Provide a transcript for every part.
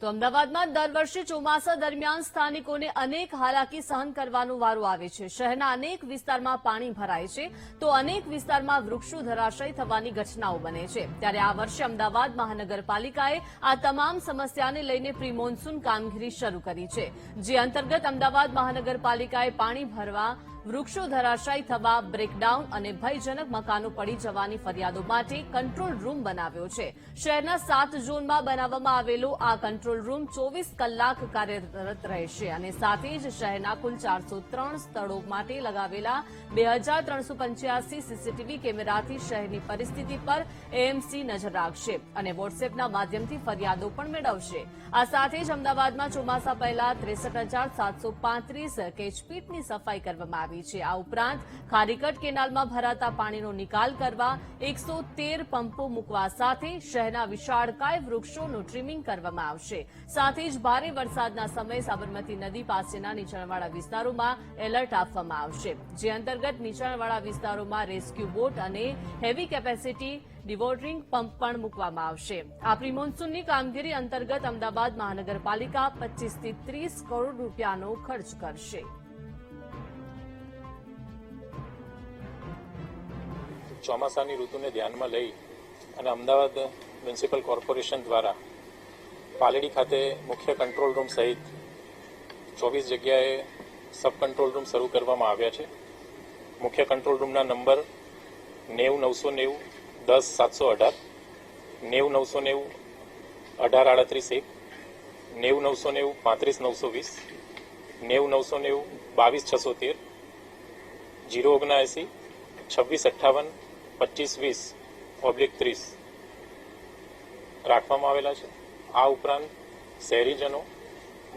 તો અમદાવાદમાં દર વર્ષે ચોમાસા દરમિયાન સ્થાનિકોને અનેક હાલાકી સહન કરવાનો વારો આવે છે। શહેરના અનેક વિસ્તારમાં પાણી ભરાય છે તો અનેક વિસ્તારમાં વૃક્ષો ધરાશાયી થવાની ઘટનાઓ બને છે। ત્યારે આ વર્ષે અમદાવાદ મહાનગરપાલિકાએ આ તમામ સમસ્યાને લઈને પ્રી મોન્સૂન કામગીરી શરૂ કરી છે, જે અંતર્ગત અમદાવાદ મહાનગરપાલિકાએ પાણી ભરવા, વૃક્ષો ધરાશાયી થવા, બ્રેકડાઉન અને ભયજનક મકાનો પડી જવાની ફરિયાદો માટે કંટ્રોલ રૂમ બનાવ્યો છે। શહેરના 7 ઝોનમાં બનાવવામાં આવેલો આ કંટ્રોલ રૂમ 24 કલાક કાર્યરત રહેશે અને સાથે જ શહેરના કુલ 403 સ્થળો માટે લગાવેલા 2385 સીસીટીવી કેમેરાથી શહેરની પરિસ્થિતિ પર એએમસી નજર રાખશે અને વોટ્સએપના માધ્યમથી ફરિયાદો પણ મેળવશે। આ સાથે જ અમદાવાદમાં ચોમાસા પહેલા 63,735 કેચપીટની સફાઈ કરવામાં આવી છે। આ ઉપરાંત ખારીકટ કેનાલમાં ભરાતા પાણીનો નિકાલ કરવા 113 પંપો મૂકવા સાથે શહેરના વિશાળકાય વૃક્ષોનું ટ્રીમિંગ કરવામાં આવશે। સાથે જ ભારે વરસાદના સમયે સાબરમતી નદી પાસેના નીચાણવાળા વિસ્તારોમાં એલર્ટ આપવામાં આવશે, જે અંતર્ગત નીચાણવાળા વિસ્તારોમાં રેસ્ક્યુ બોટ અને હેવી કેપેસિટી ડિવોટરિંગ પંપ પણ મૂકવામાં આવશે। આ પ્રી મોન્સૂનની કામગીરી અંતર્ગત અમદાવાદ મહાનગરપાલિકા 25 થી 30 કરોડ રૂપિયાનો ખર્ચ કરશે। ચોમાસાની ઋતુને ધ્યાનમાં લઈ અને અમદાવાદ મ્યુનિસિપલ કોર્પોરેશન દ્વારા પાલડી ખાતે મુખ્ય કંટ્રોલ રૂમ સહિત 24 જગ્યાએ સબ કંટ્રોલ રૂમ શરૂ કરવામાં આવ્યા છે। મુખ્ય કંટ્રોલ રૂમના નંબર 90 990 10 718, 90 990 18 38 1, 90 990 35 920, 90 613, 079 2658 2520/30 રાખવામાં આવેલા છે। આ ઉપરાંત શહેરીજનો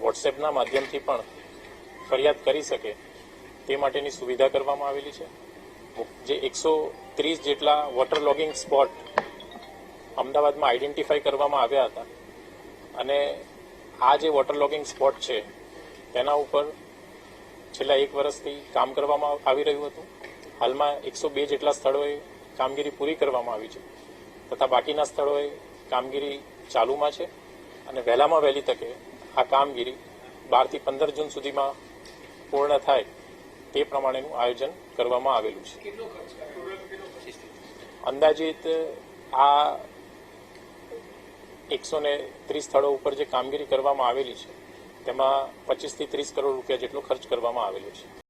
વોટ્સએપના માધ્યમથી પણ ફરિયાદ કરી શકે તે માટેની સુવિધા કરવામાં આવેલી છે। જે 130 જેટલા વોટર લોગિંગ સ્પોટ અમદાવાદમાં આઈડેન્ટિફાઈ કરવામાં આવ્યા હતા અને આ જે વોટર લોગિંગ સ્પોટ છે તેના ઉપર છેલ્લા 1 વર્ષથી કામ કરવામાં આવી રહ્યું હતું। હાલમાં 102 જેટલા સ્થળોએ કામગીરી પૂરી કરવામાં આવી છે તથા બાકીના સ્થળોએ કામગીરી ચાલુમાં છે અને વહેલામાં વહેલી તકે આ કામગીરી 12 થી 15 જૂન સુધીમાં પૂર્ણ થાય તે પ્રમાણેનું આયોજન કરવામાં આવેલું છે। અંદાજિત આ 130 સ્થળો ઉપર જે કામગીરી કરવામાં આવેલી છે તેમાં 25 થી 30 કરોડ રૂપિયા જેટલો ખર્ચ કરવામાં આવેલો છે।